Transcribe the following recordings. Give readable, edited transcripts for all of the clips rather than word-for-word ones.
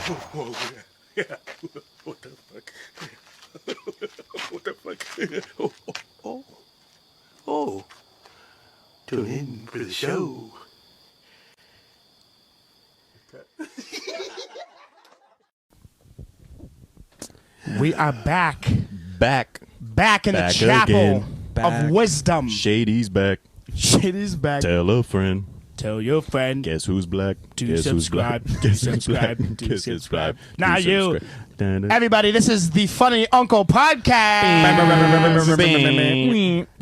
Whoa, yeah. What the fuck? What the fuck? Oh. Tune in for the show. We are back in Back the chapel again. of wisdom. Shady's back. Shady's back. Tell a friend. Tell your friend Guess who's black? to Guess who's black? subscribe. Guess To who's black? subscribe. To Guess who's subscribe. black? Now To you. subscribe. Dun-dun. Everybody, this is the Funny Uncle Podcast.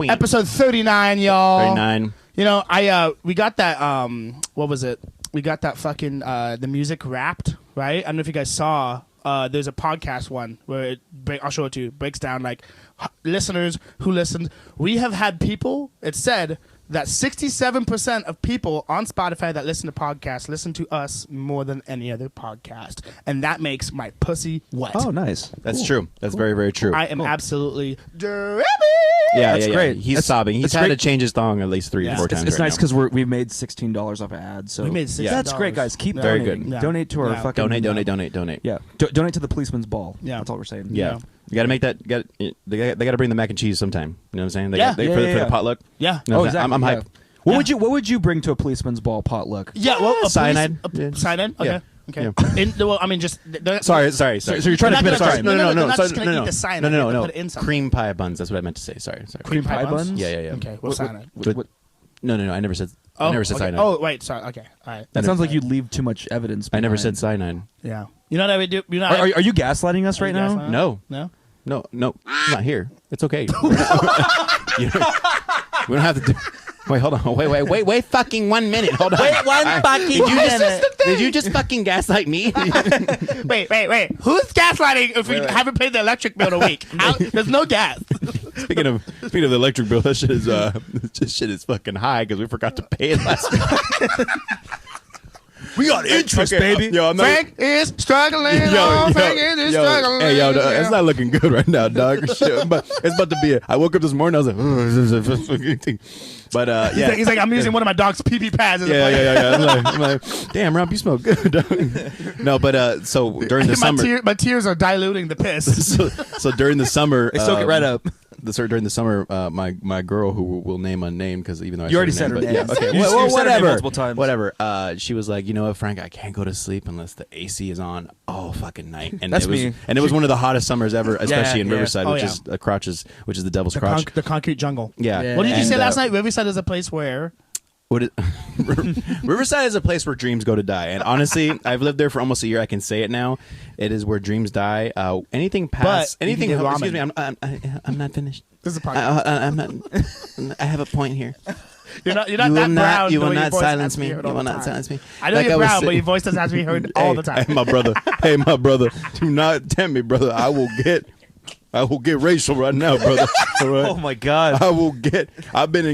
Episode 39, y'all. 39. You know, we got that, what was it? We got that fucking, the music wrapped, right? I don't know if you guys saw, there's a podcast one where I'll show it to you, breaks down like listeners who listened. We have had people, it said that 67% of people on Spotify that listen to podcasts listen to us more than any other podcast. And that makes my pussy wet. Oh, nice. That's true. That's very, very true. I am absolutely drippy. Yeah, That's yeah, great. He's That's- sobbing. He's that's had great. to change his thong at least 3 or 4 times. It's right nice now. because we made $16 off of ads. So We made $16. That's great, guys. Keep Very donating. good. Yeah. Donate to our Yeah. fucking Donate. Yeah, donate to the policeman's ball. Yeah. That's all we're saying. Yeah. You got to make that. They got to bring the mac and cheese sometime. You know what I'm saying? Yeah. For Yeah. the potluck. Yeah. You know Oh, what I'm saying? exactly. I'm yeah. hyped. What would you bring to a policeman's ball potluck? Yeah, well, a Cyanide. Cyanide? Okay. Yeah. Okay. Yeah. Well, I mean, just... Sorry. So you're trying to They're put not it. gonna- Sorry. they're not just gonna eat the cyanide. They're gonna put it in something. Cream pie buns. That's what I meant to say. Sorry. Cream pie buns? Yeah. Okay, what's cyanide? No. I never said. Oh, I never said okay. cyanide. Oh, wait, sorry. Okay, all right. That sounds like you leave too much evidence. I never behind. said cyanide. Yeah. You know what I would do? You know, Are you gaslighting us right now? No. No? No. I'm not here. It's okay. We don't have to do. Wait, hold on. Wait, fucking 1 minute. Hold on. Wait, one fucking minute. Did you just fucking gaslight me? Wait. Who's gaslighting if we haven't paid the electric bill in a week? There's no gas. Speaking of the electric bill, that shit is fucking high because we forgot to pay it last week. We got interest, Okay, baby. Yo, I'm not. Frank is struggling. Frank is struggling. Hey, yo, it's not looking good right now, dog. Shit, but it's about to be. I woke up this morning. I was like, but yeah. He's like, I'm using one of my dog's pee-pee pads. As Yeah. I'm like, damn, Rob, you smell good, dog. No, but so during the summer, my tears are diluting the piss. so during the summer, They soak it right up. During the summer, my girl, who will name unnamed because even though You already said her name. Yeah, okay, You said her name whatever, multiple times. whatever. She was like, you know what, Frank, I can't go to sleep unless the AC is on all fucking night. And That's it was, me. and it was one of the hottest summers ever, especially in yeah. Riverside, Oh, which yeah. is Crotches, which is the Devil's Crotch. The concrete jungle. Yeah. What did you say And, last night? Riverside is a place where... Riverside is a place where dreams go to die, and honestly, I've lived there for almost a year. I can say it now. It is where dreams die. Anything past But you anything. can get Excuse me, ramen. I'm not finished. This is a podcast. I'm not. I have a point here. You're not that brown. You the will way your not voice silence has to be me. You heard all will the not time. silence me. I know Like you're was brown, but saying- your voice doesn't have to be heard all the time. Hey, my brother. Hey, my brother. Do not tempt me, brother. I will get racial right now, brother. All right? Oh my God.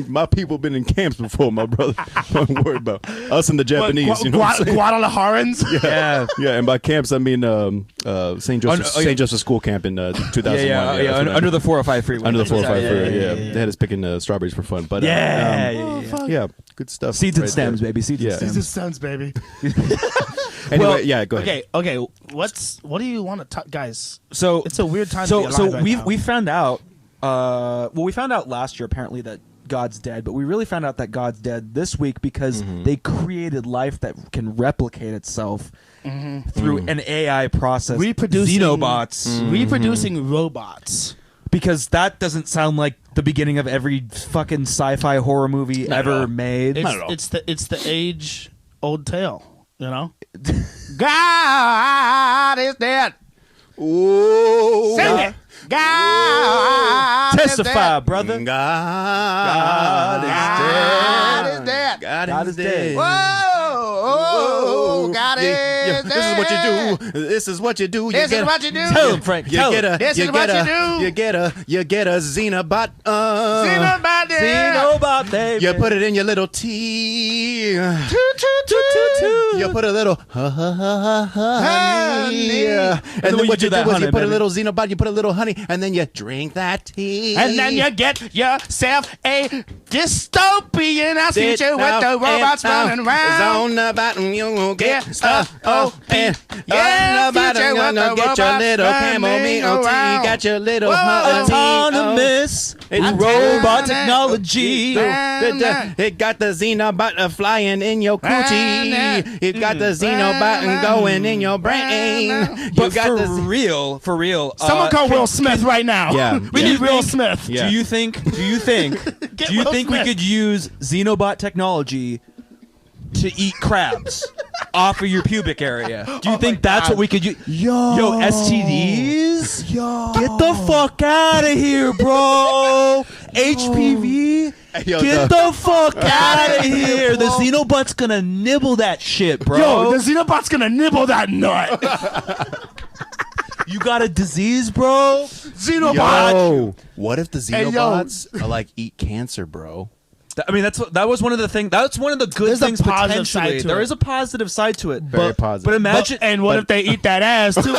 My people been in camps before, my brother. Don't worry about us and the Japanese. You know what I'm saying? Guadalajarans? Yeah. Yeah, and by camps I mean St. Joseph's School Camp in 2001. Yeah. that's what I Under meant. the 405 freeway. Under the 405 Yeah, freeway. yeah, Yeah, they had us picking strawberries for fun. But Yeah. yeah, good stuff. Seeds and right stems, there. baby. Seeds and Yeah. stems. This sounds, baby. Anyway, Well, yeah, go ahead. Okay. What do you want to talk, guys? So It's a weird time to be alive right now. we found out. We found out last year apparently that God's dead, but we really found out that God's dead this week because they created life that can replicate itself through an AI process. Reproducing- Xenobots. Reproducing robots. Because that doesn't sound like the beginning of every fucking sci-fi horror movie ever made. It's the age old tale, you know? God is dead. Ooh, Sing it. God Testify, is dead. brother. God God is dead. God is dead. Whoa, God is dead. This is what you do. This is what you do. This is what you do. Tell him, Frank. You Tell get him. a. This you is get what a. you do. You get a Xenobot. Xenobot dead. Xenobot, baby. You put it in your little tea. Toot, toot, toot, toot, toot. You put a little honey. And then when what you you do do that is honey, you put a baby. little Xenobot, you put a little honey, and then you drink that tea. And then you get yourself a Dystopian our future with the robots running around. Xenobot, you will get Dystopian. Yeah, future with the get your robots little camo running meat. You around. got your little Autonomous robot technology. It got the Xenobot flying in your coochie. It got the Xenobot going in your brain. But for real. Someone call Will Smith right now. Yeah. We need Will Smith. Yeah. Do you think Will we Smith. could use Xenobot technology to eat crabs off of your pubic area? Do you think that's what we could use? Yo, STDs? Get the fuck out of here, bro. HPV? Get the fuck out of here. The Xenobot's gonna nibble that shit, bro. Yo, the Xenobot's gonna nibble that nut. You got a disease, bro? Xenobot. Yo, what if the Hey, yo. Xenobots are like eat cancer, bro? I mean, that was one of the things. That's one of the good There's a things positive side potentially. to There it. is a positive side to it. Very positive. But imagine, And what if they eat that ass too?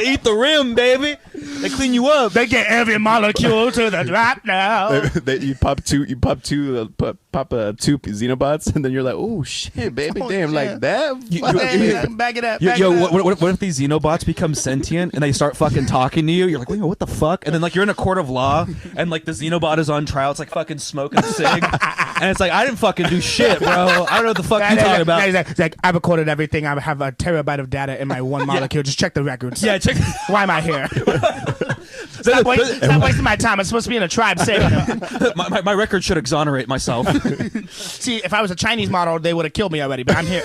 they eat the rim, baby. They clean you up. They get every molecule to the drop now. You pop two Xenobots, and then you're like, oh shit, baby, Oh, damn, shit. like that. Back it up. Yo, what if these Xenobots become sentient and they start fucking talking to you? You're like, wait, what the fuck? And then like you're in a court of law and like the Xenobot is on trial. It's like fucking smoking a cig, and it's like I didn't fucking do shit, bro. I don't know what the fuck you talking about. He's like, I've recorded everything. I have a terabyte of data in my one molecule. Just check the records. Yeah, check. Why am I here? Stop wasting my time. I'm supposed to be in a tribe saving them. my record should exonerate myself. See, if I was a Chinese model, they would have killed me already, but I'm here.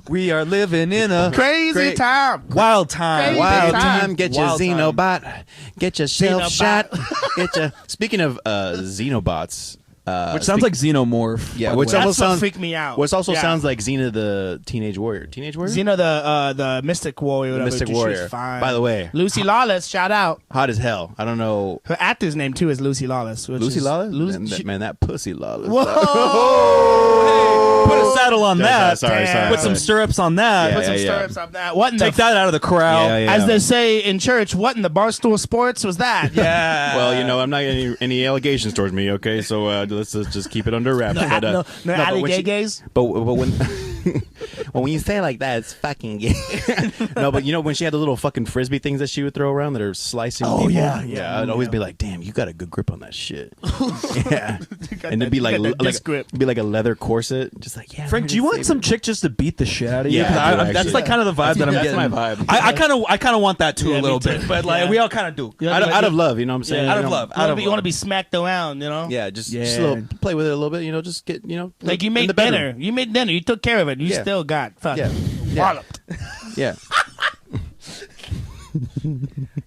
We are living in a Crazy time. wild time. Crazy Wild time. time, get your Wild time. Xenobot, get yourself Xenobot. shot. Get your. Speaking of Xenobots, Which sounds like Xenomorph. yeah, by the which way. almost That's what sounds freaked me out. Which also Yeah. sounds like Xena the Teenage Warrior. Teenage Warrior. Xena, the Mystic Warrior. The whatever, Mystic she's Warrior. Fine. By the way, Lucy Lawless, shout out. hot as hell. I don't know. Her actor's name too is Lucy Lawless. Lucy Lawless. Lucy. Man, that pussy Lawless. Whoa! Put a saddle on that. Sorry. Damn. Put some stirrups on that. Put some Yeah. stirrups on that. What in Take the that out of the corral. Yeah, yeah. As they say in church, what in the Barstool Sports was that? Yeah. Well, you know, I'm not getting any allegations towards me. Okay, so let's just keep it under wraps. No, but, no but alley when gay she- gays. But when well, when you say it like that, it's fucking gay. No, but you know when she had the little fucking frisbee things that she would throw around that are slicing. Oh, people? yeah. I'd always be like, "Damn, you got a good grip on that shit." Yeah, and it'd be like got that disc grip. be like a leather corset, just like yeah. Frank, do you want some chick just to beat the shit out of you? Yeah, 'Cause I do, that's actually. like kind of the vibe that I'm That's getting. my vibe. I kind of want that too Yeah, a little me too. bit, but like Yeah. we all kind of do. Yeah. out of love, you know what I'm saying? Yeah. Out You of know? love. Out of You want to love. be smacked around, you know? Yeah, just a Yeah. little play with it a little bit, you know. Just get Like you in made the bedroom. dinner. You made dinner. You took care of it. You Yeah. still got fucking Yeah. walloped. Yeah.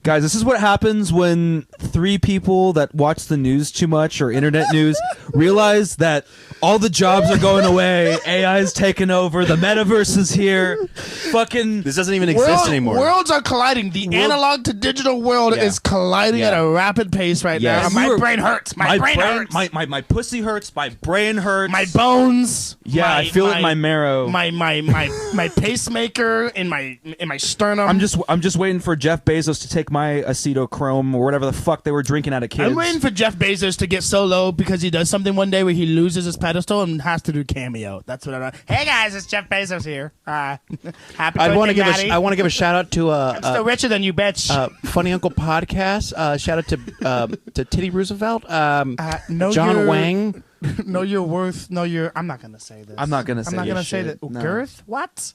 Guys, this is what happens when three people that watch the news too much or internet news realize that all the jobs are going away, AI is taking over, the metaverse is here. Fucking This doesn't even exist anymore. Worlds are colliding. The analog to digital world Yeah. is colliding at Yeah. a rapid pace right Yes. now. You My were- brain hurts. My brain hurts. My pussy hurts, my brain hurts. My bones. Yeah, I feel it in my marrow. My pacemaker in my sternum. I'm just waiting for Jeff Bezos to take my acetochrome or whatever the fuck they were drinking out of kids. I'm waiting for Jeff Bezos to get so low because he does something one day where he loses his pedestal and has to do cameo. That's what I'm. Hey guys, it's Jeff Bezos here. Happy I want to give Daddy. I want to give a shout out to I'm still richer than you, bitch. Funny Uncle Podcast. Shout out to Titty Roosevelt. know John your- Wang. Know your worth. Know your. I'm not gonna say this. I'm not gonna say I'm not this gonna say shit. that. No. Girth? What?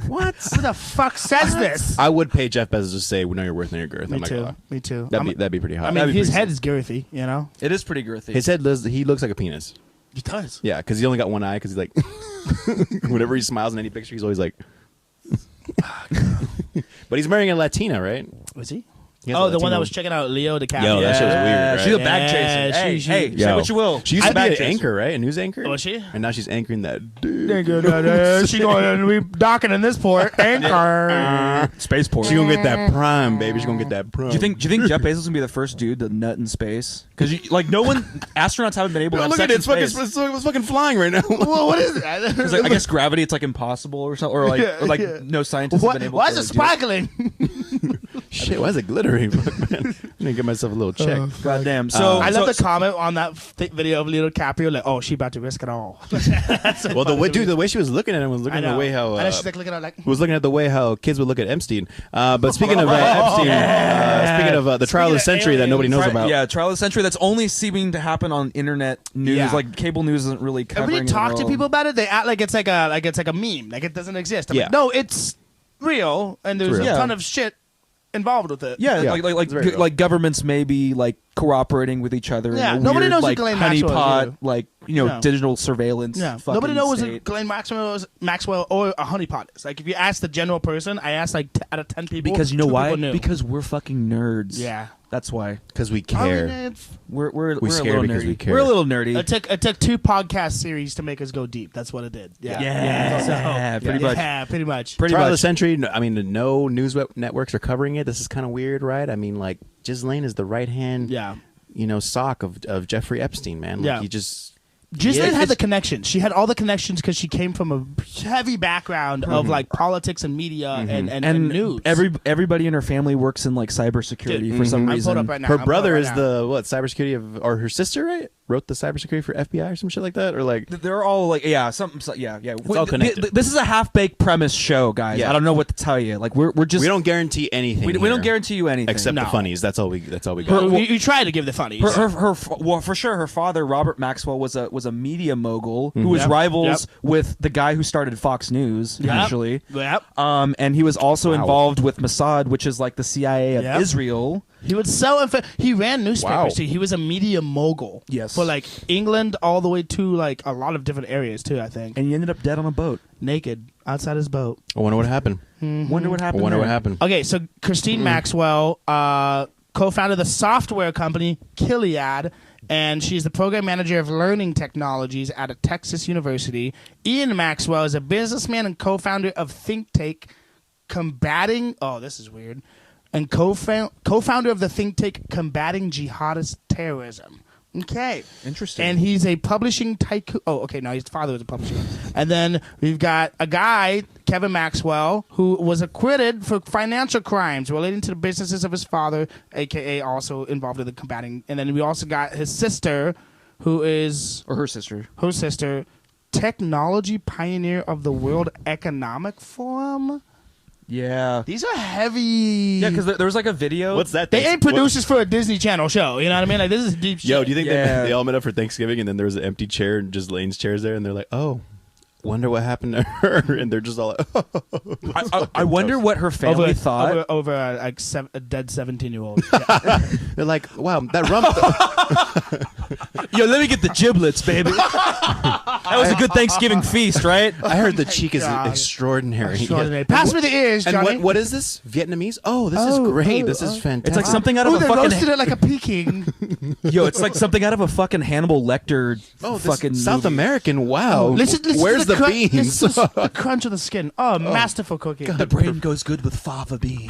What? Who the fuck says this? I would pay Jeff Bezos to say, "We know your worth, know your girth." Me I'm not gonna too. lie. Me too. That'd be pretty hot. I mean, That'd be his pretty head is girthy. You know. It is pretty girthy. His head he looks like a penis. He does. Yeah, because he only got one eye. Because he's like, whenever he smiles in any picture, he's always like. But he's marrying a Latina, right? Was he? He has a Oh, the one Latino- that was checking out Leo DiCaprio. Yo, that shit was weird, right? She's a bag Yeah, chaser. Hey, she- hey, say Yo. what you will. She used to be bag an chaser. anchor, right? A news anchor. Was she? And now she's anchoring that dude. She going to be docking in this port. Anchor. Spaceport. She gonna get that prime, baby. She's gonna get that prime. Do you think Jeff Bezos is gonna be the first dude to nut in space? Because like no one astronauts haven't been able to Yo, have look sex at it. in It's fucking, space. it's fucking flying right now. Well, what is it? It's like, I guess gravity, it's like impossible or something, or like no scientists have been able Why to is it do sparkling? Shit, why is it glittery? Fuck, man. I'm gonna give myself a little check. Goddamn. So I love the comment on that video of Leo DiCaprio, like, "Oh, she about to risk it all." Well, the way she was looking at him was looking at the way how and then she's like looking at like was looking at the way how kids would look at Epstein. But speaking of Epstein, speaking of the trial of the century that nobody knows about. Yeah, trial of the century that's only seeming to happen on internet news. Yeah. Like cable news isn't really covering. Every it talk at to all. people about it, they act like it's like a meme, like it doesn't exist. I'm Yeah. like, no, it's real, and there's real. a ton of shit involved with it. Yeah, Yeah. like It's very real. like governments may be like cooperating with each other. Yeah, in a nobody weird, knows what like Ghislaine Maxwell honeypot, is, like Yeah. digital surveillance. Yeah, fucking nobody knows state. what Ghislaine Maxwell or a honeypot is. Like, if you ask the general person, I asked like out of 10 people, Because you know 2 why? people knew. Because we're fucking nerds. Yeah. That's why. Because we I mean, care. We're We a scare little because nerdy. we care. We're a little nerdy. it took 2 podcast series to make us go deep. That's what it did. Yeah, Yeah, pretty much. Yeah, pretty much. Pretty Trial of the much. century. I mean, no news networks are covering it. This is kind of weird, right? I mean, like, Ghislaine is the right hand, Yeah. sock of Jeffrey Epstein, man. Like, Yeah. he just. Ghislaine Yeah, had the it's- connections. She had all the connections because she came from a heavy background of like politics and media and news. Everybody in her family works in like cybersecurity Dude, for some I'm pulled reason. up right now. Her I'm pulled brother up is right now. cybersecurity or her sister, right? Wrote the cybersecurity for FBI or some shit like that, or like. They're all like, yeah, yeah. It's all connected. This is a half-baked premise show, guys. Yeah. I don't know what to tell you. Like, we're just We don't guarantee anything. we here, don't guarantee you anything except No. the funnies. That's all we got. You try to give the funnies. Well, for sure, her father Robert Maxwell was a media mogul who was Yep. rivals with the guy who started Fox News, Yep. actually. Yep. And he was also Wow. involved with Mossad, which is like the CIA of Yep. Israel. He would sell. He ran newspapers. Wow. Too. He was a media mogul. Yes. For like England all the way to like a lot of different areas too. I think. And he ended up dead on a boat. Naked outside his boat. I wonder what happened. Wonder what I happened. wonder there. what happened. Okay, so Christine Maxwell co-founded the software company Gilead, and she's the program manager of learning technologies at a Texas university. Ian Maxwell is a businessman and co-founder of think tank Combating. Oh, this is weird. And co-founder of the think tank Combating Jihadist Terrorism. Okay. Interesting. And he's a publishing tycoon. Oh, okay. No, his father was a publisher. And then we've got a guy, Kevin Maxwell, who was acquitted for financial crimes relating to the businesses of his father, a.k.a. also involved in the combating. And then we also got his sister, who is Or her sister. her sister, technology pioneer of the World Economic Forum. Yeah. These are heavy. Yeah, because there was like a video. What's that? They ain't producers for a Disney Channel show. You know what I mean? Like, this is deep shit. Yo, do you think Yeah. they all met up for Thanksgiving and then there was an empty chair and just Lane's chairs there and they're like, oh, wonder what happened to her, and they're just all like, I wonder what her family thought. over a dead 17-year-old. they're like, wow, that rump. Yo, let me get the giblets, baby. That was a good Thanksgiving feast, right? I heard the cheek is God. extraordinary. Extraordinary. Pass me the ears, And Johnny. what is this? Vietnamese? Oh, this is great. This is fantastic. It's like something out of Oh, a they fucking. roasted it like a Peking. Yo, it's like something out of a fucking Hannibal Lecter. Oh, this fucking South movie. American. Wow. Listen Where's to the beans? Listen to the crunch of the skin. Oh, masterful cooking. The brain goes good with fava beans.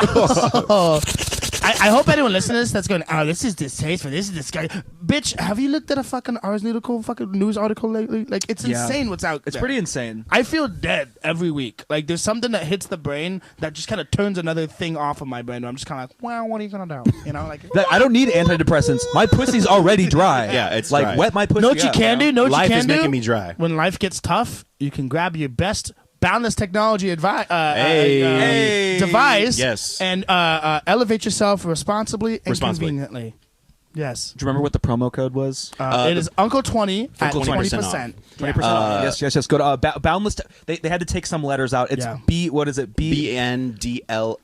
I hope anyone listening to this that's going, oh, this is distasteful. This is disgusting. Bitch, have you looked at a fucking Ars Newsarticle fucking news article lately? Like, it's Yeah. insane what's out It's there. pretty insane. I feel dead every week. Like, there's something that hits the brain that just kind of turns another thing off of my brain. Where I'm just kind of like, well, what are you going to do? You know, like, I don't need antidepressants. My pussy's already dry. Yeah, it's like dry. wet my pussy. know what you up, can do? Know what Life you is can do? making me dry. When life gets tough, you can grab your best boundless technology Hey. device Yes. and elevate yourself responsibly and Responsibly. conveniently. Yes. Do you remember what the promo code was? It is Uncle 20 at 20% 20%. 20% off. Yes. Go to Boundless. They had to take some letters out. It's Yeah. B. What is it? BNDLS.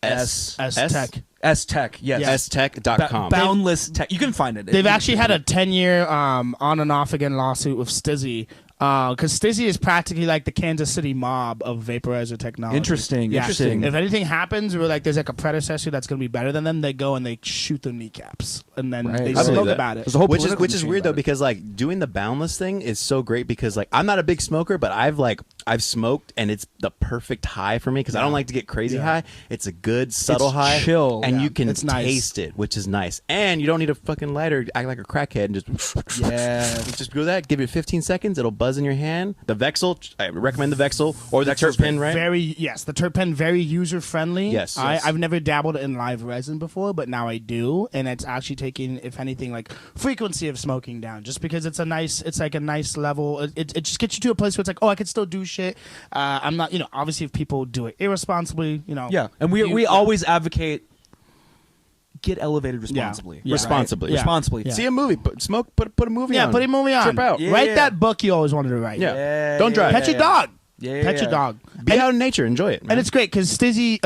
S Tech. S Tech. Yes. Yes. STech.com. Boundless Tech. You can find it. They've actually had a 10-year on and off again lawsuit with Stizzy. Because Stizzy is practically like the Kansas City mob of vaporizer technology. Interesting. Yeah. Interesting. If anything happens where like there's like a predecessor that's going to be better than them, they go and they shoot their kneecaps. And then Right. they I believe smoke that. about it. There's a whole which is political weird machine though, about it. because like doing the boundless thing is so great because like I'm not a big smoker, but I've smoked and it's the perfect high for me because I don't like to get crazy high. It's a good subtle It's high, chill. and Yeah. you can It's nice. taste it, which is nice. And you don't need a fucking lighter, act like a crackhead, and just Yeah. just do that. Give it 15 seconds, it'll buzz buzz in your hand. The Vexel, I recommend the Vexel or the Vexel's Terp pen, right? The Terp pen, very user friendly. Yes. I've never dabbled in live resin before, but now I do, and it's actually taking, if anything, like frequency of smoking down, just because it's like a nice level. It just gets you to a place where it's like, oh, I can still do shit. I'm not, obviously if people do it irresponsibly, Yeah, and we always advocate get elevated responsibly. Yeah. Responsibly. Yeah. Responsibly. See a movie, put a movie on. Yeah, put a movie on. Trip out. Yeah. Write that book you always wanted to write. Yeah. Don't drive. Pet your dog. Pet Yeah. your dog. Be out in nature. Enjoy it, man. And it's great because Stizzy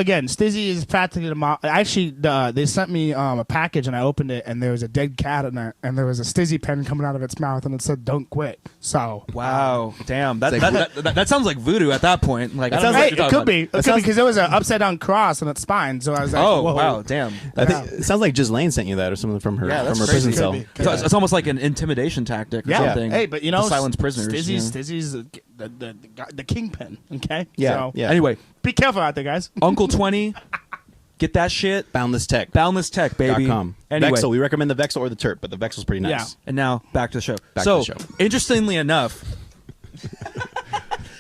is practically the mom. Actually, they sent me a package and I opened it and there was a dead cat in there and there was a Stizzy pen coming out of its mouth and it said "Don't quit." So Wow, damn, that sounds like voodoo at that point. Like, I don't know hey, what you're it talking could be. It could be because there was an upside down cross on its spine. So I was like, Oh whoa. wow, damn. I think it sounds like Ghislaine sent you that or something from her Yeah, from that's her crazy. prison cell. Could be. So it's almost like an intimidation tactic or Yeah. something. Hey, but to silence prisoners. Stizzy's the kingpin. Okay. Yeah, So, yeah. Anyway, be careful out there, guys. Uncle 20, get that shit. Boundless Tech. Boundless Tech, baby. .com. Anyway, Vexel. We recommend the Vexel or the Terp, but the Vexel's pretty nice. Yeah. and now back to the show. Back so, to the show. interestingly enough,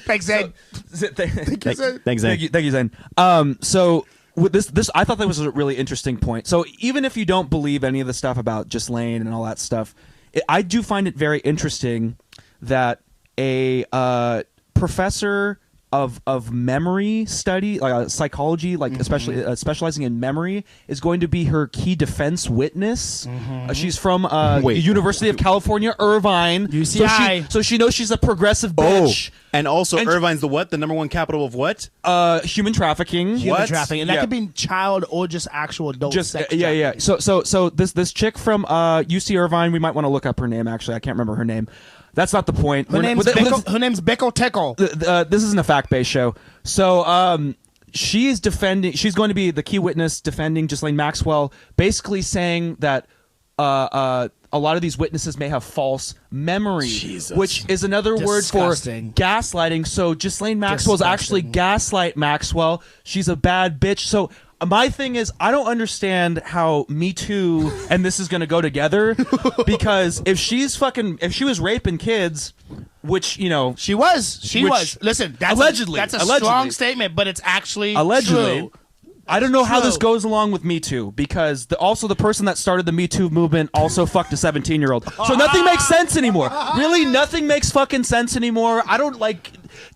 Thanks, Zane. Thanks, Zane. Thank you, Zane. So with this, I thought that was a really interesting point. So even if you don't believe any of the stuff about Ghislaine and all that stuff, I do find it very interesting that a professor of memory study, like psychology, like especially specializing in memory, is going to be her key defense witness. She's from the University of California, Irvine. UCI. So she knows she's a progressive bitch. And also, And- Irvine's the what? The #1 capital of what? Human trafficking. Human What? trafficking, and that Yeah. could be child or just actual adult sex. Yeah. So this chick from UC Irvine, we might want to look up her name. Actually, I can't remember her name. That's not the point. Her name's Bickle Tickle. This isn't a fact-based show. So she's going to be the key witness defending Ghislaine Maxwell, basically saying that a lot of these witnesses may have false memory, Jesus. which is another word for Disgusting. gaslighting. So Ghislaine Maxwell's actually gaslight Maxwell. She's a bad bitch. So my thing is, I don't understand how Me Too and this is going to go together, because if she was raping kids, which She was. Listen, that's Allegedly. that's a Allegedly. strong statement, but it's actually allegedly. true. I don't know how this true. goes along with Me Too, because also the person that started the Me Too movement also fucked a 17-year-old. So nothing makes sense anymore. Really, nothing makes fucking sense anymore.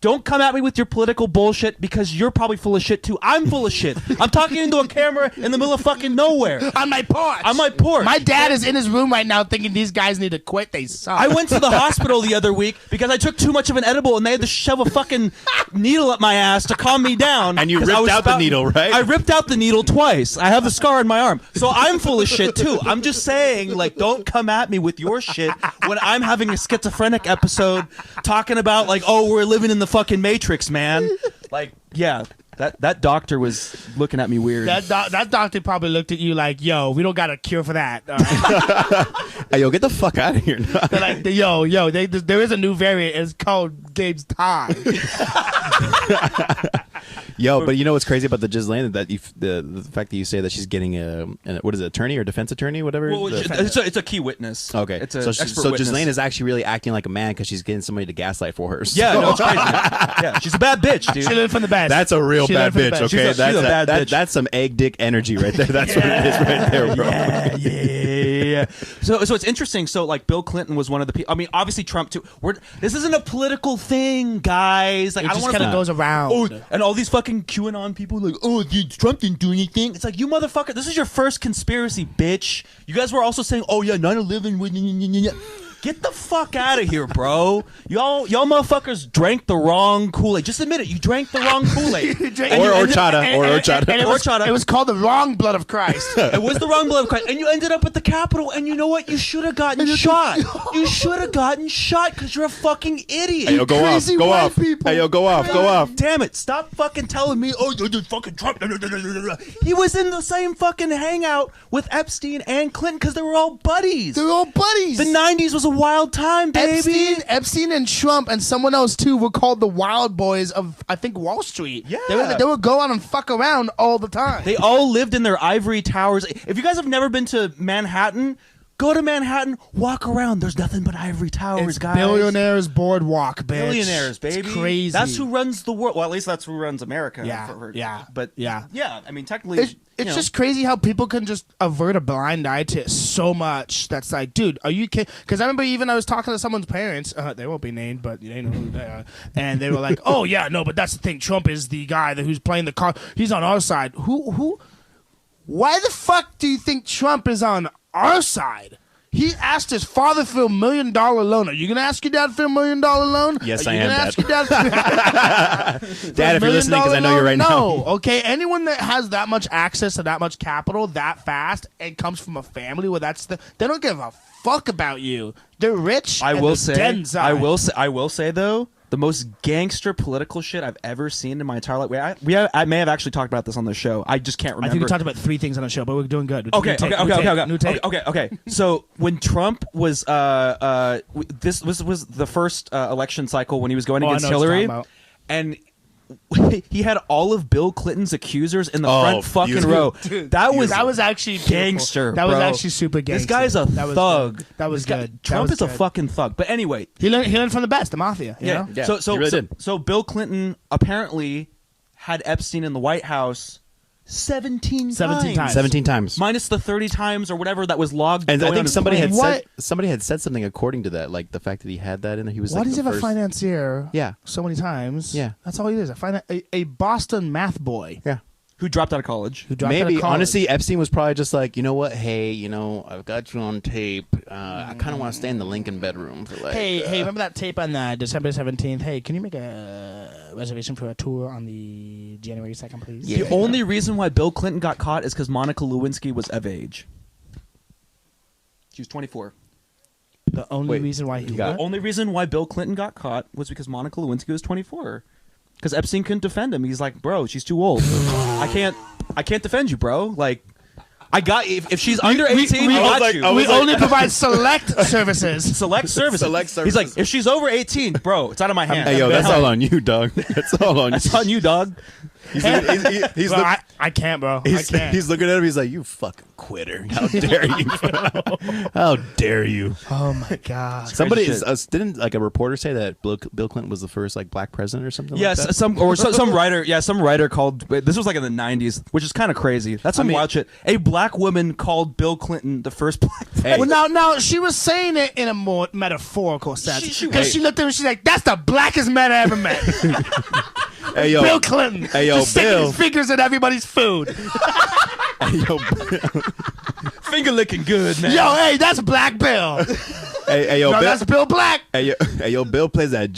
Don't come at me with your political bullshit, because you're probably full of shit too. I'm full of shit. I'm talking into a camera in the middle of fucking nowhere. On my porch. My My dad is in his room right now thinking these guys need to quit. They suck. I went to the hospital the other week because I took too much of an edible and they had to shove a fucking needle up my ass to calm me down. And you 'cause I ripped was out the needle, right? I ripped out the needle twice. I have a scar on my arm. So I'm full of shit too. I'm just saying, like, don't come at me with your shit when I'm having a schizophrenic episode talking about, like, oh, we're living in the fucking Matrix, man. Like, yeah. That doctor was looking at me weird. That doctor probably looked at you like, yo, we don't got a cure for that. All right? Hey, yo, get the fuck out of here. They're like, there is a new variant. It's called Gabe's tie. Yo, but you know what's crazy about the Ghislaine? That the fact that you say that she's getting what is it, attorney or defense attorney, whatever. Well, it's a key witness. Okay, It's a so expert witness. Ghislaine is actually really acting like a man because she's getting somebody to gaslight for her. Yeah, no, it's crazy. Yeah, she's a bad bitch, dude. She learned from the best. That's a real She bad learned from the bitch. best. Okay, She's a bad bitch. That's some egg dick energy right there. That's what it is right there, bro. Yeah. So it's interesting. So like Bill Clinton was one of the people. I mean, obviously Trump too. This isn't a political thing, guys. Like, It I don't just want kind of goes around. Oh, and all these fucking QAnon people like, oh, Trump didn't do anything. It's like, you motherfucker, this is your first conspiracy, bitch. You guys were also saying, oh yeah, 9/11. Get the fuck out of here, bro. Y'all motherfuckers drank the wrong Kool-Aid. Just admit it. You drank the wrong Kool-Aid. Or horchata. And it was called the wrong blood of Christ. It was the wrong blood of Christ. And you ended up at the Capitol, and you know what? You should have gotten shot. You should have gotten shot because you're a fucking idiot. Hey, yo, go off. Crazy Go white off. people. Hey, yo, go off. Go off. Damn it. Stop fucking telling me, oh, you're just fucking Trump. He was in the same fucking hangout with Epstein and Clinton because they were all buddies. They're all buddies. The 90s was a wild time, baby. Epstein and Trump and someone else too were called the Wild Boys of, I think, Wall Street. Yeah. They would go out and fuck around all the time. They all lived in their ivory towers. If you guys have never been to Manhattan, Go to Manhattan, walk around. There's nothing but ivory towers, It's guys. billionaires boardwalk, bitch. Billionaires, baby. It's crazy. That's who runs the world. Well, at least that's who runs America. Yeah, yeah, But yeah. I mean, technically, It's just crazy how people can just avert a blind eye to so much. That's like, dude, are you kidding? Because I remember even I was talking to someone's parents. They won't be named, but they know who they are. And they were like, "Oh yeah, no, but that's the thing. Trump is the guy who's playing the card. He's on our side. Who? Why the fuck do you think Trump is on our side? He asked his father for $1 million loan. Are you gonna ask your dad for $1 million loan? Yes, Are I you am, gonna Dad. ask your dad for Dad, if you're listening, because I know you're right now. No, okay. Anyone that has that much access to that much capital that fast and comes from a family where they don't give a fuck about you. They're rich. I and will they're say, dead inside. I will say though, the most gangster political shit I've ever seen in my entire life. I may have actually talked about this on the show. I just can't I remember. think we talked about 3 things on the show, but we're doing good. Okay. New tape. Okay. So when Trump was, this was the first election cycle when he was going against I know what you're Hillary, talking about. and he had all of Bill Clinton's accusers in the front fucking beautiful. row. Dude, that was actually beautiful. gangster. That was bro. actually super gangster. This guy's a That was thug. good. That was This guy- good. Trump That is was a good. fucking thug. But anyway, He learned from the best, the mafia. You know? Yeah, So he really did. so Bill Clinton apparently had Epstein in the White House 17 times. 17 times. Minus the 30 times or whatever that was logged. And I going on think his somebody plane. had said something according to that, like the fact that he had that in there. He was Why like does he the have a first- financier? Yeah. So many times. Yeah. That's all he is. A Boston math boy Yeah. who dropped out of college. who dropped out of Maybe college. honestly, Epstein was probably just like, you know what? Hey, I've got you on tape. I kind of want to stay in the Lincoln bedroom for like. Hey, remember that tape on December 17th? Hey, can you make a reservation for a tour on the January 2nd, please? Yeah. The only reason why Bill Clinton got caught is because Monica Lewinsky was of age. She was 24. The only Wait, reason why he got- The only reason why Bill Clinton got caught was because Monica Lewinsky was 24. Because Epstein couldn't defend him. He's like, bro, she's too old. I can't defend you, bro. Like, I got if she's under 18, we- I I got was you. like- we only provide select services. Select services. Select He's like, services. if she's over 18, bro, it's out of my hands. Hey, yo, that's all on you, dog. That's all on you. That's on you, dog. He's Bro, look- I can't, bro. I He's, can't. he's looking at him. He's like, "You fucking quitter! How dare you? How dare you?" Oh my god. Somebody shit. didn't like a reporter say that Bill Clinton was the first like black president or something. Yes, like that? some writer. Yeah, some writer called. This was like in the 90s, which is kind of crazy. That's some wild shit. A black woman called Bill Clinton the first black. Hey. Well, now she was saying it in a more metaphorical sense She because Hey. she looked at him and she's like, "That's the blackest man I ever met." Hey yo, Bill Clinton. Hey, yo, just sticking Bill. his fingers in everybody's food. hey, yo, Finger licking good, man. Yo, hey, that's Black Bill. hey, yo, No, Bill. that's Bill Black. Hey yo, Bill plays that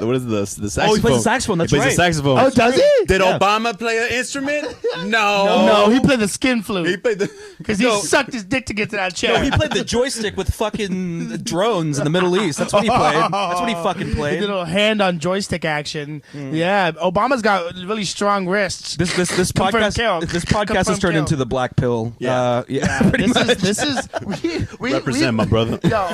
what is the saxophone? Oh, he plays the saxophone, that's he plays right. the saxophone. Oh, does he? Did Yeah. Obama play an instrument? No. No, he played the skin He flute played the. because he sucked his dick to get to that chair. No, he played the joystick with fucking drones in the Middle East. That's what he played. That's what he fucking He played. did a little hand on joystick action. Yeah, Obama's got really strong wrists. This Confirmed kill. podcast has Confirmed turned kill. into the Black Pill. Yeah. Pretty much. This is we Represent my brother. Yo,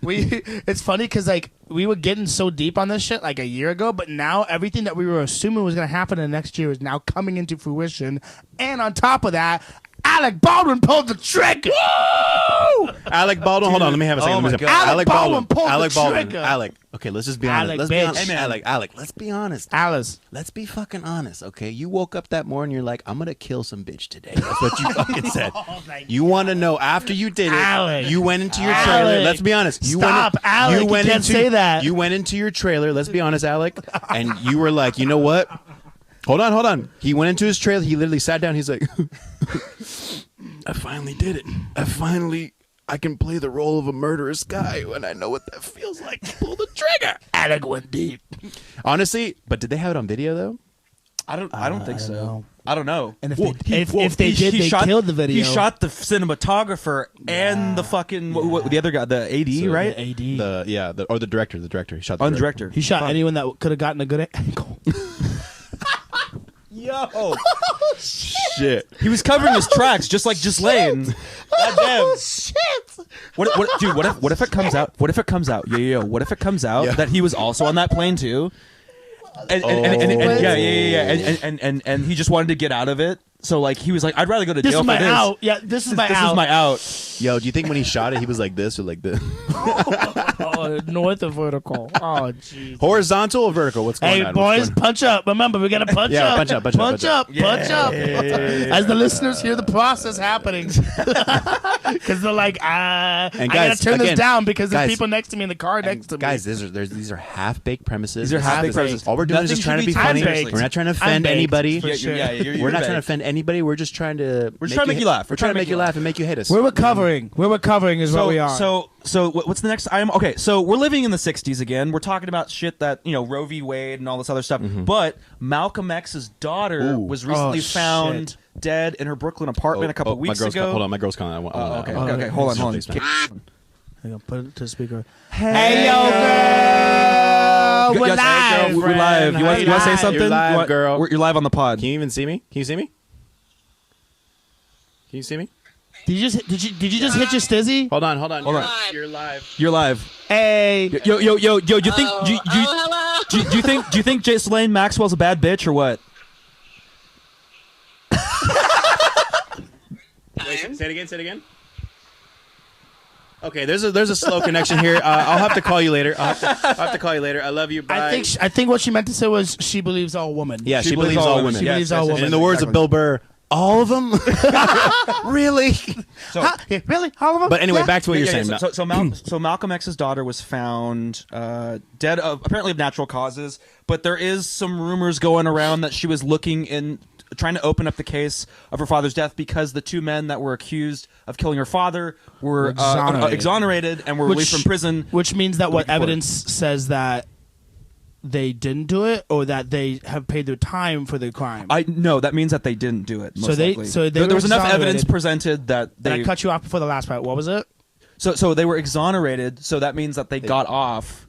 it's funny because like we were getting so deep on this shit like a year ago, but now everything that we were assuming was gonna happen in the next year is now coming into fruition. And on top of that, Alec Baldwin pulled the trigger. Woo! Alec Baldwin. Hold on, let me have a second. Oh Let me my see. God. Alec Baldwin pulled the Alec Baldwin. trigger. Alec. Okay, let's just be honest. Alec, Let's be bitch. honest. Hey, man. Alec. Let's be honest. Alice. Let's be fucking honest, okay? You woke up that morning, you're like, I'm gonna kill some bitch today. That's what you fucking said. You want to know after you did it, Alec. you went into your Alec. trailer. Let's be honest. You Stop, went, Alec, you can't into, say that. You went into your trailer. Let's be honest, Alec, and you were like, you know what? Hold on. He went into his trailer. He literally sat down. He's like, I finally did it. I can play the role of a murderous guy when I know what that feels like to pull the trigger. Alec went deep. Honestly, but did they have it on video though? I don't think so. know. I don't know. And if they did, they killed the video. He shot the cinematographer and the fucking the other guy, the AD, right? AD. The director. The director. He shot the On director. He shot anyone that could have gotten a good angle. Yo, Shit. he was covering his tracks just like Ghislaine. Goddamn. Shit. Dude, what if it comes out? What if it comes out? Yo. What if it comes out Yeah. that he was also on that plane too? And he just wanted to get out of it. So like he was like, I'd rather go to This jail is for my this. out. Yeah, this is my This out. is my out. Yo, do you think when he shot it, he was like this or like this? North or vertical. Oh, jeez. Horizontal or vertical? What's going Hey, on? boys, punch up. Remember, we got to punch Yeah, up. punch up, punch up, punch up. Punch up. As the listeners hear the process happening. Because they're like, I got guys, to turn this again, down because there's guys, people next to me in the car next to me. Guys, these are half-baked premises. These are half-baked This is- premises. All we're doing is Nothing just trying to should be be funny. time-baked. We're not trying to I'm offend baked, anybody. for sure. We're not trying to offend anybody. We're just trying to. We're trying to make you laugh. We're trying to make you laugh and make you hate us. We're recovering. We're recovering is what we are. So what's the next item? Okay, so we're living in the 60s again. We're talking about shit that, Roe v. Wade and all this other stuff. But Malcolm X's daughter was recently found shit. dead in her Brooklyn apartment a couple weeks ago. Hold on, my girl's calling. Okay, hold on. Please, man. Hang on, put it to the speaker. Hey, yo, girl! We're Yes, live. girl, we're live. You want to say something? You're live, girl. You're live on the pod. Can you even see me? Can you see me? Can you see me? Did you just hit your stizzy? Hold on. You're live. You're live. Hey. Yo, do you think do you think Ghislaine Maxwell's a bad bitch or what? Wait, say it again. Okay, there's a slow connection here. I'll have to call you later. I'll have to call you later. I love you. Bye. I think what she meant to say was she believes all women. Yeah, she believes all women. She believes all And women. in the words of Bill Burr, all of them? Really? Huh? Yeah, really? All of them? But anyway, Yeah. back to what you're saying. So Malcolm X's daughter was found dead apparently of natural causes, but there is some rumors going around that she was trying to open up the case of her father's death because the two men that were accused of killing her father were exonerated and were released from prison. Which means that what evidence says that they didn't do it, or that they have paid their time for their crime. No, that means that they didn't do it. Most likely. There was enough exonerated. evidence presented that I cut you off before the last part. What was it? So they were exonerated. So that means that they got off,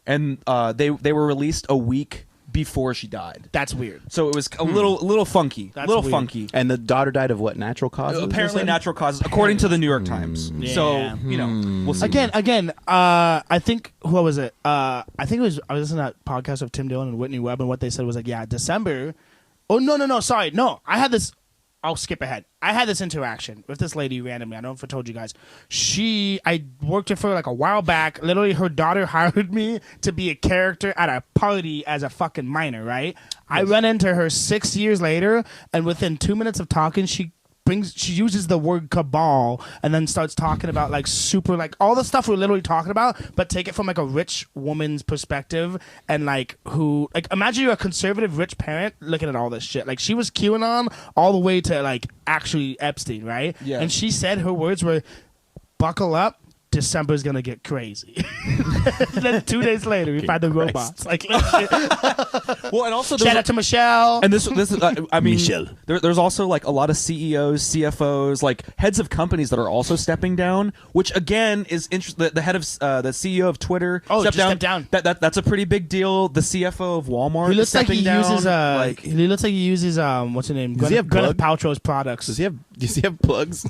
and they were released a week before she died. That's weird. So it was a little funky. That's little weird. funky. And the daughter died of what? Natural causes? Apparently natural causes, according to the New York Times. Yeah. So we'll see. Again. I think what was it? I think it was. I was listening to that podcast of Tim Dillon and Whitney Webb, and what they said was like, yeah, December. Oh no! Sorry, no. I had this. I'll skip ahead. I had this interaction with this lady randomly. I don't know if I told you guys. I worked with her like a while back. Literally, her daughter hired me to be a character at a party as a fucking minor, right? Yes. I run into her 6 years later, and within 2 minutes of talking, she uses the word cabal and then starts talking about like super like all the stuff we're literally talking about, but take it from like a rich woman's perspective, and like who like imagine you're a conservative rich parent looking at all this shit. Like she was QAnon all the way to like actually Epstein, right? Yeah. And she said her words were, "Buckle up. December's gonna get crazy." Then 2 days later, we find the robots. Like, well, and also shout out to Michelle. And this is, I mean, Michelle. There's also like a lot of CEOs, CFOs, like heads of companies that are also stepping down, which again is interesting. The head of the CEO of Twitter stepped down. That's a pretty big deal. The CFO of Walmart he looks is stepping down. He looks like he uses what's her name? Does he have Gwyneth Paltrow's products. Does he have plugs?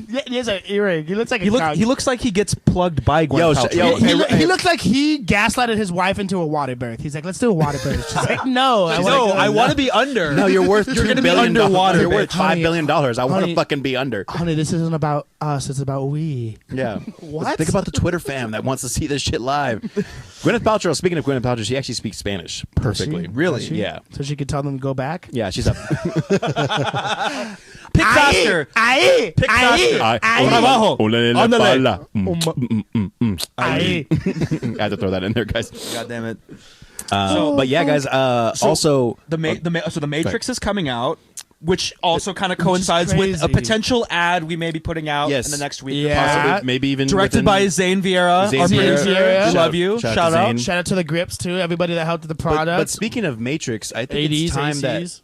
Yeah, he has an earring. He looks like he looks like he gets plugged by Gwyneth Paltrow. He looks like he gaslighted his wife into a water birth. He's like, let's do a water birth. She's like, no, I want to be under. No, you're worth You're $2 gonna be billion. underwater. You're worth Honey, $5 billion. I want to honey, fucking be under. Honey, this isn't about us. It's about we. Yeah. What? Think about the Twitter fam that wants to see this shit live. Gwyneth Paltrow, speaking of Gwyneth Paltrow, she actually speaks Spanish perfectly. Really? Yeah. So she could tell them to go back? Yeah, she's up. Pick faster. Ahí. Pick faster. Abajo. Ándale. Ahí. I had to throw that in there, guys. God damn it. But yeah, guys. Also, the Matrix is coming out, which also kind of coincides crazy. with a potential ad we may be putting out Yes. in the next week. Yeah. possibly, maybe even Directed by Zane Vieira. Zane our Vieira. producer. Vieira. We love you. Shout Shout out to out. Zane. Shout out to the Grips, too. Everybody that helped with the product. But speaking of Matrix, I think 80s, it's time ACs.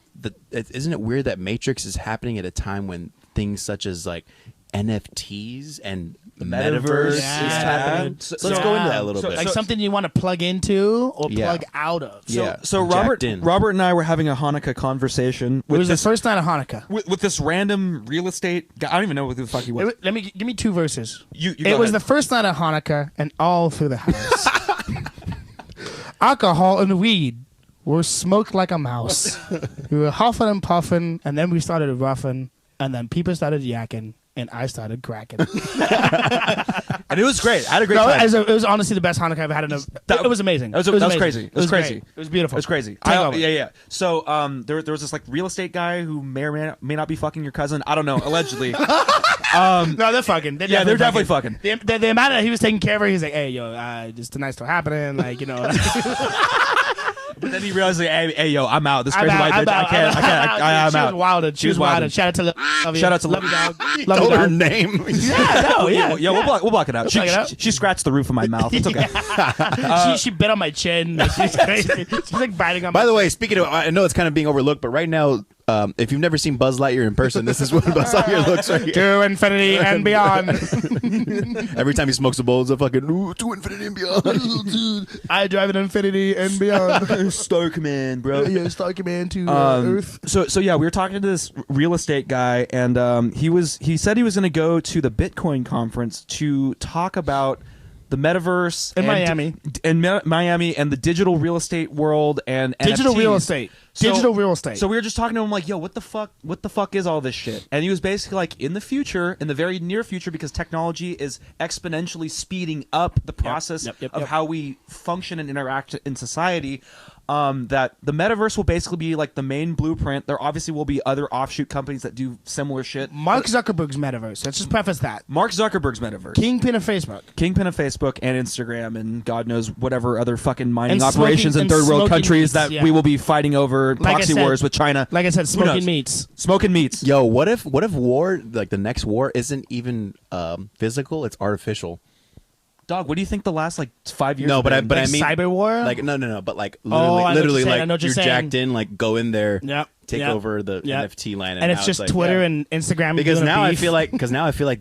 isn't it weird that Matrix is happening at a time when things such as like NFTs and the Metaverse is happening? So let's go into that a little bit. Like something you want to plug into or plug out of. So Robert and I were having a Hanukkah conversation. It was the first night of Hanukkah. With this random real estate guy. I don't even know who the fuck he was. Give me 2 verses. You It was the first night of Hanukkah, and all through the house, alcohol and weed were smoked like a mouse. We were huffing and puffing, and then we started roughing, and then people started yakking, and I started cracking. And it was great. I had a great No, time. it was honestly the best Hanukkah I've ever had. It was amazing. That was amazing. crazy. It was crazy. great. It was beautiful. It was crazy. Take over. Yeah. So there was this like real estate guy who may or may not be fucking your cousin. I don't know. Allegedly. No, they're fucking. They're definitely fucking. The amount that he was taking care of her, he's like, hey, yo, just tonight's still happening. Like, you know. But then he realized, like, hey, yo, I'm out. This crazy I'm white bitch. out. I'm She out. was wilded. She was wilded. Shout out to Love you, dog. Love Told you, her dog. name. Yeah, no, yeah. Yeah, we'll block it out. Block it out. She scratched the roof of my mouth. It's okay. She bit on my chin. Like, she's crazy. She's like biting on my By the way, speaking of, I know it's kind of being overlooked, but right now, if you've never seen Buzz Lightyear in person, this is what Buzz Lightyear looks right here. To infinity and beyond. Every time he smokes a bowl, it's a fucking to infinity and beyond. I drive an infinity and beyond. Stoke man, bro. Yeah, Starky Man to Earth. So yeah, we were talking to this real estate guy, and he said he was going to go to the Bitcoin conference to talk about the metaverse In Miami. Miami and the digital real estate world and Digital NFTs. real estate. Digital real estate. So we were just talking to him like, yo, what the fuck is all this shit? And he was basically like, in the future, in the very near future, because technology is exponentially speeding up the process of how we function and interact in society, that the metaverse will basically be like the main blueprint. There obviously will be other offshoot companies that do similar shit. Mark Zuckerberg's metaverse. Let's just preface that. Mark Zuckerberg's metaverse. Kingpin of Facebook. Kingpin of Facebook and Instagram and God knows whatever other fucking mining And operations smoking- in third and world smoking countries meats, that we will be fighting over Like I proxy said- wars with China. Like I said, knows? smoking meats. Smoking meats. Yo, what if war, like the next war, isn't even physical? It's artificial. Dog, what do you think the last like 5 years? No, but I Like mean cyber war? Like no, but like Oh, I know what literally you're saying. I like know what you're you're saying. jacked in, like go in there, Yep. take Yep. over the Yep. NFT land, And it's now just like, Twitter yeah. and Instagram. Because doing a now I beef. feel like the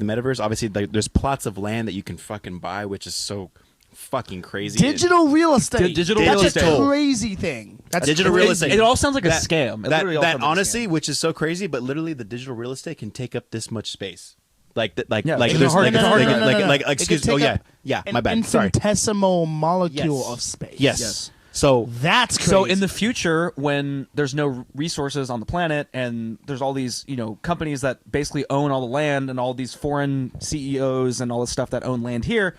metaverse, obviously like, there's plots of land that you can fucking buy, which is so fucking crazy. digital real estate. Digital That's real a estate. crazy thing. That's Digital real estate. It all sounds like a That- scam. It That, literally all that sounds like a honestly, scam. which is so crazy, but literally the digital real estate can take up this much space. Like Yeah, like it's there's hard- like it's hard- like It could excuse take oh yeah up yeah an my bad sorry infinitesimal molecule Yes. of space. yes. So That's crazy. So in the future, when there's no resources on the planet and there's all these, companies that basically own all the land and all these foreign CEOs and all this stuff that own land here,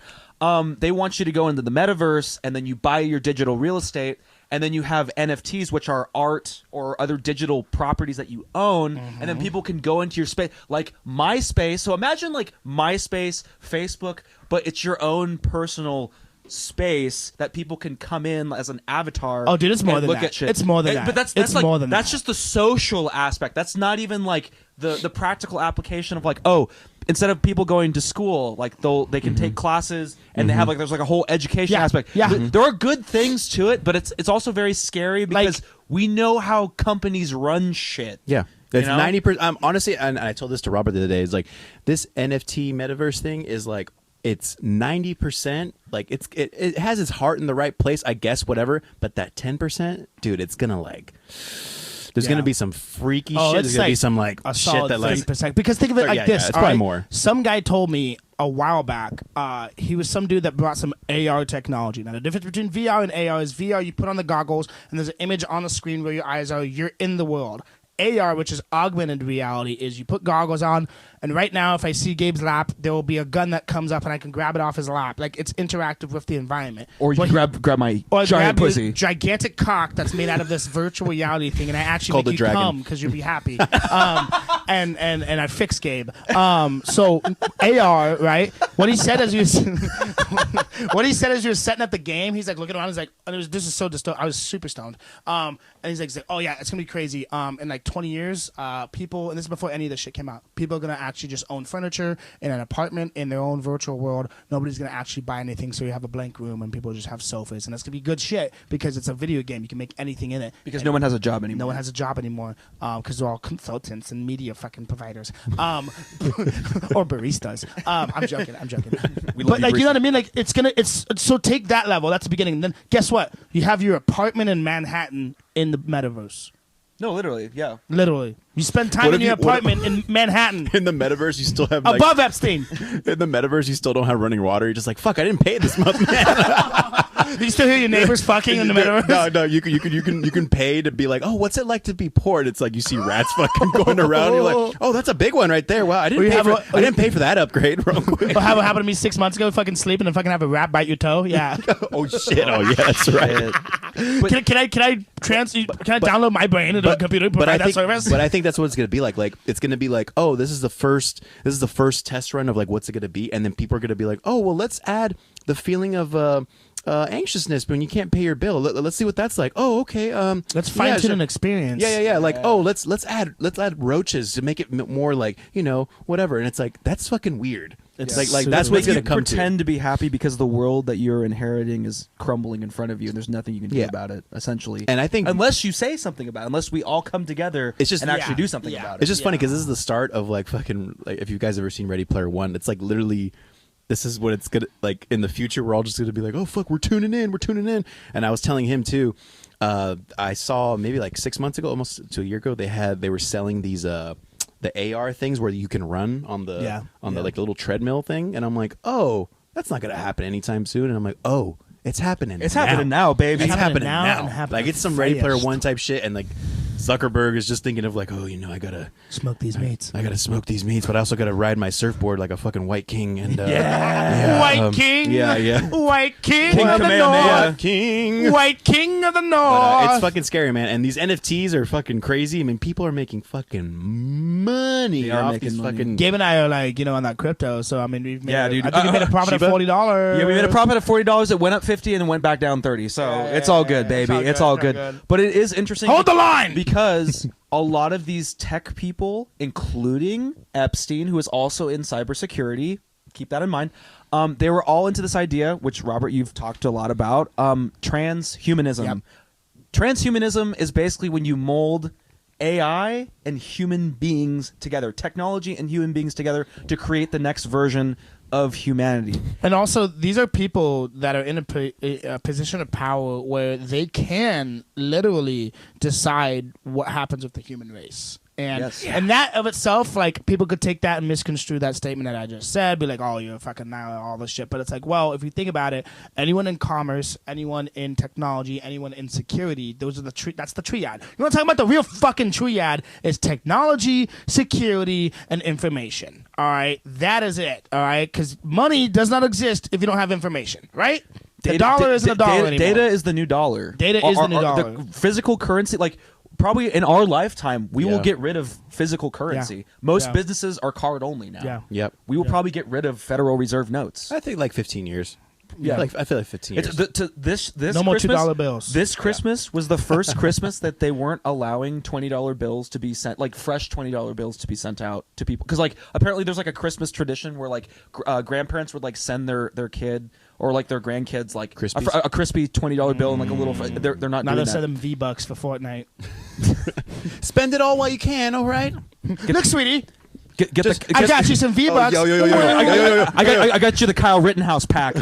they want you to go into the metaverse and then you buy your digital real estate and then you have NFTs, which are art or other digital properties that you own, and then people can go into your space, like MySpace. So imagine like MySpace, Facebook, but it's your own personal space that people can come in as an avatar. Oh, dude, it's more and than look that. at shit. It's more than that. But that's It's like, more than that's that. just the social aspect. That's not even like the practical application of like, oh, instead of people going to school, like they can take classes and they have like there's like a whole education Yeah, aspect. yeah. There are good things to it, but it's also very scary because we know how companies run shit. yeah. It's know? 90%. Honestly, and I told this to Robert the other day. Is like this NFT metaverse thing is like it's 90%. Like it has its heart in the right place, I guess. Whatever, but that 10%, dude, it's gonna like. There's Yeah. gonna be some freaky Oh, shit. it's There's gonna be like some like a shit solid that like 30%. Because think of it like Yeah, this. it's all probably right? more. Some guy told me a while back. He was some dude that brought some AR technology. Now the difference between VR and AR is VR you put on the goggles and there's an image on the screen where your eyes are. You're in the world. AR, which is augmented reality, is you put goggles on, and right now, if I see Gabe's lap, there will be a gun that comes up, and I can grab it off his lap. Like it's interactive with the environment. Or you But grab my or giant grab your pussy. gigantic cock that's made out of this virtual reality thing, and I actually Called make the you dragon. come because you'll be happy. And I fix Gabe. So AR, right? What he said as you were setting up the game, he's like looking around. He's like, this is so distorted. I was super stoned. And he's like, oh yeah, it's gonna be crazy. In like 20 years, people, and this is before any of this shit came out, people are gonna actually just own furniture in an apartment in their own virtual world. Nobody's gonna actually buy anything, so you have a blank room and people just have sofas, and that's gonna be good shit because it's a video game. You can make anything in it. Because And no one has a job anymore. no one has a job anymore because they're all consultants and media fucking providers or baristas. I'm joking. We love But you, like, you know barista. what I mean? Like, it's so take that level. That's the beginning. And then guess what? You have your apartment in Manhattan in the metaverse. No, literally, yeah. Literally, you spend time What in if your you- what- apartment in Manhattan in the metaverse you still have like, above Epstein. in the metaverse you still don't have running water. You're just like fuck. I didn't pay this month, man. Do you still hear your neighbors fucking in the metaverse? No, you can pay to be like, oh, what's it like to be poor? And it's like you see rats fucking going around. You're like, oh, that's a big one right there. Wow, I didn't pay for that upgrade. Real quick. What happened to me 6 months ago? Fucking sleeping and fucking have a rat bite your toe. Yeah. Oh shit. Oh yeah, that's right. Can I download my brain into a computer and provide that service? But I think that's what it's gonna be like. Like it's gonna be like, oh, this is the first test run of like what's it gonna be, and then people are gonna be like, oh, well, let's add the feeling of anxiousness when you can't pay your bill. Let's see what that's like. Oh, okay. Let's fine tune an experience. Yeah. Like, oh, let's add roaches to make it more like, whatever. And it's like that's fucking weird. It's like that's what's gonna come to. Pretend to be happy because the world that you're inheriting is crumbling in front of you, and there's nothing you can do about it. Essentially, and I think unless you say something about it, unless we all come together and actually do something about it. It's just funny because this is the start of like fucking like if you guys ever seen Ready Player One, it's like literally. This is what it's gonna like in the future. We're all just gonna be like, oh fuck, we're tuning in. And I was telling him too. I saw maybe like 6 months ago, almost to a year ago, they were selling these the AR things where you can run on the like little treadmill thing, and I'm like, oh, that's not gonna happen anytime soon. And I'm like, oh, it's happening. It's happening now, baby. It's happening now. now. Like it's some Ready Player One type shit, and like Zuckerberg is just thinking of like, oh, I gotta smoke these meats. I gotta smoke these meats, but I also gotta ride my surfboard like a fucking white king. And White king. Yeah. White king King of the Kamehameha. north. King. White king of the north. But, it's fucking scary, man. And these NFTs are fucking crazy. I mean, people are making fucking money. They are off making these money. fucking. Gabe and I are like, on that crypto. So I mean, we've made dude. I think we made a profit of $40. Yeah, we made a profit of $40. It went up 50 and then went back down 30. So it's all good, baby. It's all good. But it is interesting. Hold the line because a lot of these tech people, including Epstein, who is also in cybersecurity, keep that in mind. They were all into this idea, which Robert, you've talked a lot about, transhumanism. Yep. Transhumanism is basically when you mold AI and human beings together, technology and human beings together to create the next version of humanity. And also, these are people that are in a position of power where they can literally decide what happens with the human race. And that of itself, like, people could take that and misconstrue that statement that I just said, be like, oh, you're fucking now all this shit. But it's like, well, if you think about it, anyone in commerce, anyone in technology, anyone in security, those are that's the triad. You want to talk about the real fucking triad is technology, security, and information. All right? That is it. All right? Because money does not exist if you don't have information, right? The dollar isn't a dollar anymore. Data is the new dollar. Data is the new dollar. The physical currency, like, probably in our lifetime, we will get rid of physical currency. Yeah. Most businesses are card only now. Yeah. Yep. We will probably get rid of Federal Reserve notes. I think like 15 years. Yeah. I feel like 15 years. This no more Christmas, $2 bills. This Christmas was the first Christmas that they weren't allowing $20 bills to be sent, like fresh $20 bills to be sent out to people. Because like apparently there's like a Christmas tradition where like grandparents would like send their kid or like their grandkids like a crispy $20 bill and like a little. They're not now doing they'll that. send them V-Bucks for Fortnite. Spend it all while you can. All right. Look, sweetie. I got you some V-Bucks. I got you the Kyle Rittenhouse pack.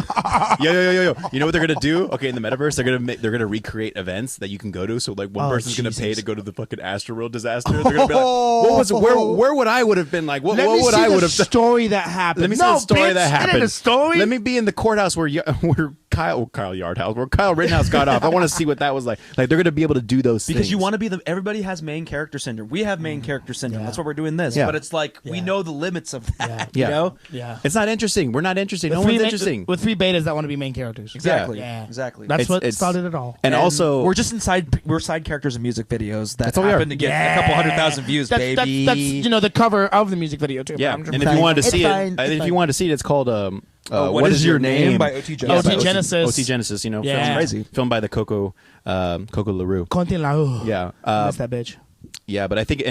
Yo. You know what they're gonna do? Okay, in the metaverse, they're gonna recreate events that you can go to. So like one person's gonna pay to go to the fucking Astroworld disaster. They're gonna be like, what was where would I would have been like? What would I would have done? Story that happened. Let me see the story that happened. The story. Let me be in the courthouse where Kyle Yardhouse, where Kyle Rittenhouse got off. I want to see what that was like. Like they're gonna be able to do those things because you want to be everybody has main character syndrome. We have main character syndrome. That's why we're doing this. But it's like we know the limits of that. You know? Yeah. It's not interesting. We're not interesting. No one's interesting. With 3 betas that want to be main characters. Exactly. Yeah. Exactly. That's what started it all. And also, we're just we're side characters in music videos that happen to get a couple 100,000 views, baby. That's the cover of the music video too. Yeah. And if you wanted to see it, it's called What Is Your Name by OT Genesis. OT Genesis. OT Genesis. filmed by the Coco LaRue. Conte LaRue. Yeah. That's that bitch. Yeah, but I think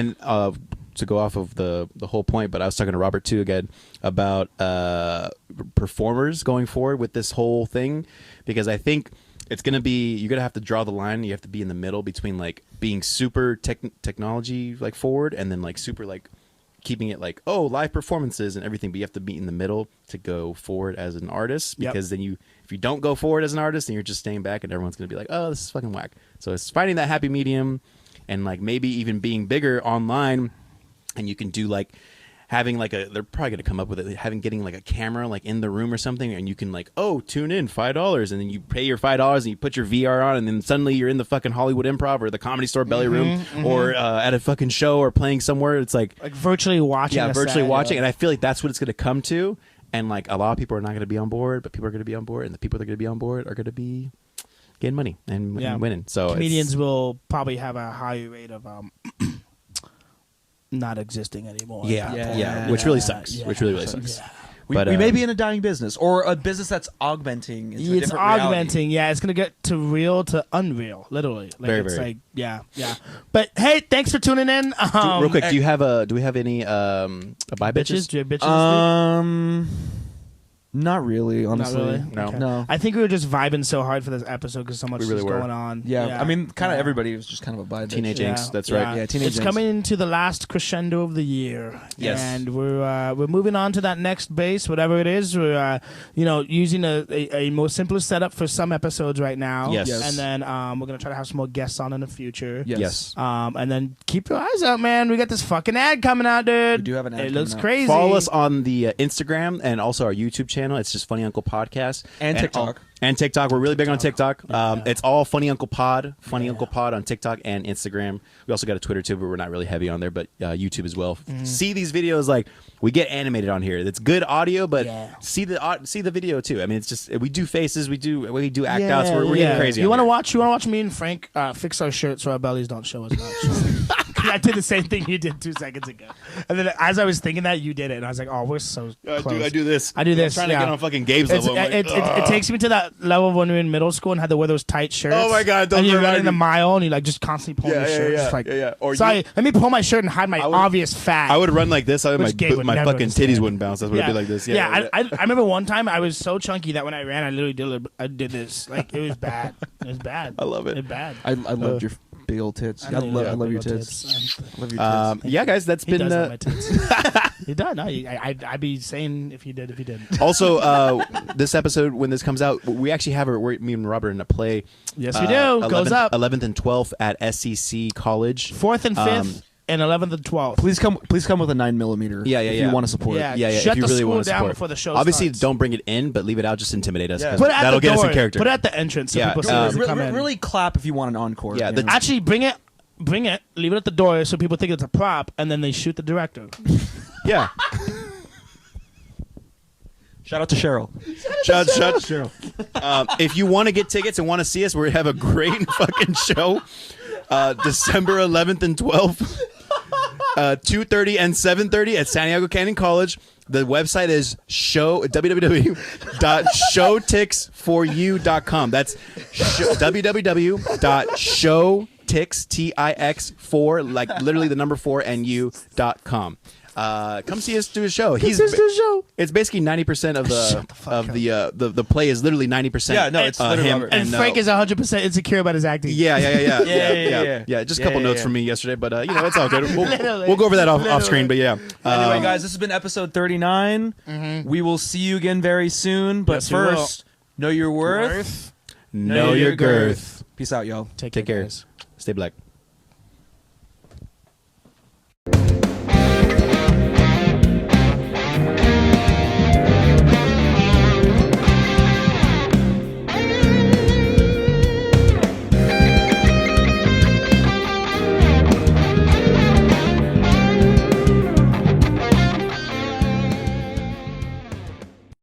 to go off of the whole point, but I was talking to Robert too again about performers going forward with this whole thing, because I think it's gonna be you're gonna have to draw the line. You have to be in the middle between like being super technology like forward and then like super like keeping it like live performances and everything, but you have to be in the middle to go forward as an artist, because then if you don't go forward as an artist, then you're just staying back and everyone's gonna be like, oh, this is fucking whack. So it's finding that happy medium and like maybe even being bigger online. And you can do like having like they're probably going to come up with it, getting like a camera like in the room or something, and you can like, oh, tune in $5, and then you pay your $5 and you put your VR on, and then suddenly you're in the fucking Hollywood Improv or the Comedy Store belly room or at a fucking show or playing somewhere. It's like virtually watching. Yeah, virtually watching, and I feel like that's what it's going to come to. And like a lot of people are not going to be on board, but people are going to be on board, and the people that are going to be on board are going to be getting money and winning. So comedians will probably have a higher rate of not existing anymore. Yeah, which really sucks. Yeah. Which really sucks. Yeah. We may be in a dying business, or a business that's augmenting. Into a different augmenting. reality. Yeah, it's gonna get to real to unreal, literally. Like, Very, it's very. like, yeah. But hey, thanks for tuning in. Real quick, do we have any bye bitches? Do you have bitches? Not really, honestly. Not really? No. Okay. No. I think we were just vibing so hard for this episode because so much We really is were. going on. Yeah, I mean, kind of everybody was just kind of a bi bitch. Teenage angst. That's right. Yeah, teenage It's angst. coming into the last crescendo of the year. Yes. And we're moving on to that next base, whatever it is. We're using a more simpler setup for some episodes right now. Yes. And then we're gonna try to have some more guests on in the future. Yes. And then keep your eyes out, man. We got this fucking ad coming out, dude. We do have an ad It looks coming out. crazy. Follow us on the Instagram and also our YouTube channel. It's just Funny Uncle Podcast And TikTok. And TikTok. We're really big on TikTok. It's all Funny Uncle Pod. Funny Uncle Pod on TikTok and Instagram. We also got a Twitter too, but we're not really heavy on there. But YouTube as well. See these videos, like we get animated on here. It's good audio, but see the video too. I mean, it's just we do faces, we do act outs. We're getting crazy. You want to watch me and Frank fix our shirts so our bellies don't show as much. I did the same thing you did 2 seconds ago, and then as I was thinking that, you did it, and I was like, "Oh, we're so close." I do this. I do this. I'm trying to get on fucking Gabe's level. I'm like, It takes me to that level when we were in middle school and had to wear those tight shirts. Oh my God, those and you're remind running the me. mile and you like just constantly pulling your shirt. Just like, Or sorry, let me pull my shirt and hide my obvious fat. I would run like this. Which Gabe would My never fucking understand. titties wouldn't bounce. That's what it'd be like this. I remember one time I was so chunky that when I ran, I literally did this. Like it was bad. It was bad. I love it. It was bad. I loved your big old tits. I love your tits. I love your tits. Yeah, guys, that's He been. does have my tits. He does. No, I'd be saying if he didn't. Also, this episode when this comes out, we actually have me and Robert in a play. Yes, we do. Goes up 11th and 12th at SCC College. 4th and 5th and 11th and 12th. Please come with a 9mm. Yeah. If you want to support. Yeah. Yeah. Shut if you the really school want to down support. before the show Obviously, starts. don't bring it in, but leave it out. Just intimidate us. Yeah. 'Cause Put it at that'll the get door. us in character. Put it at the entrance so Yeah, people see us and come in. Really clap if you want an encore. Yeah, you know? Actually, bring it, leave it at the door so people think it's a prop, and then they shoot the director. Yeah. Shout out to Cheryl. Shut. If you want to get tickets and want to see us, we have a great fucking show. December 11th and 12th, 2:30 and 7:30 at San Diego Canyon College. The website is www.showtix4u.com. That's www.showtix4, like literally the number 4 and u.com. Come see us do a show. It's basically 90% of the play is literally 90%. Yeah, no, it's literally him Robert. And Frank is 100% insecure about his acting. Yeah. Yeah. Just a couple notes from me yesterday, but it's all good. Literally. We'll go over that off screen, but yeah. Anyway, guys, this has been episode 39. We will see you again very soon. But Yes, we will. first, know your worth. Know your girth. Peace out, y'all. Take Take care. guys. Stay black.